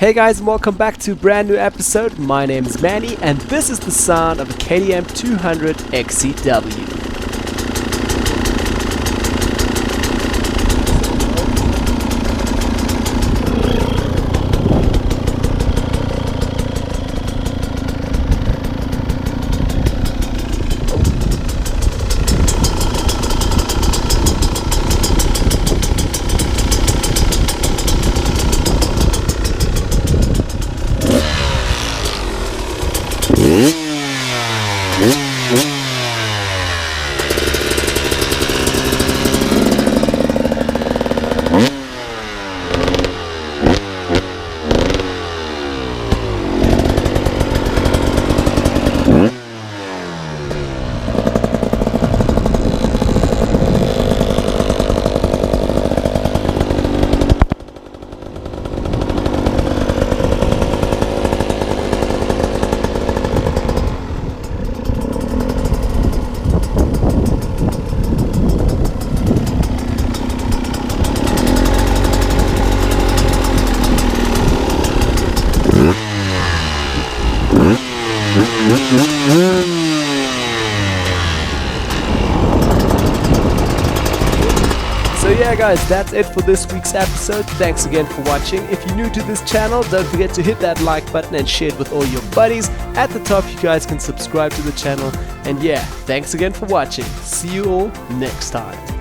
Hey guys, and welcome back to a brand new episode. My name is Manny and this is the sound of a KTM 200 XCW. So yeah guys, that's it for this week's episode. Thanks again for watching. If you're new to this channel, don't forget to hit that like button and share it with all your buddies. At the top you guys can subscribe to the channel. And yeah, thanks again for watching. See you all next time.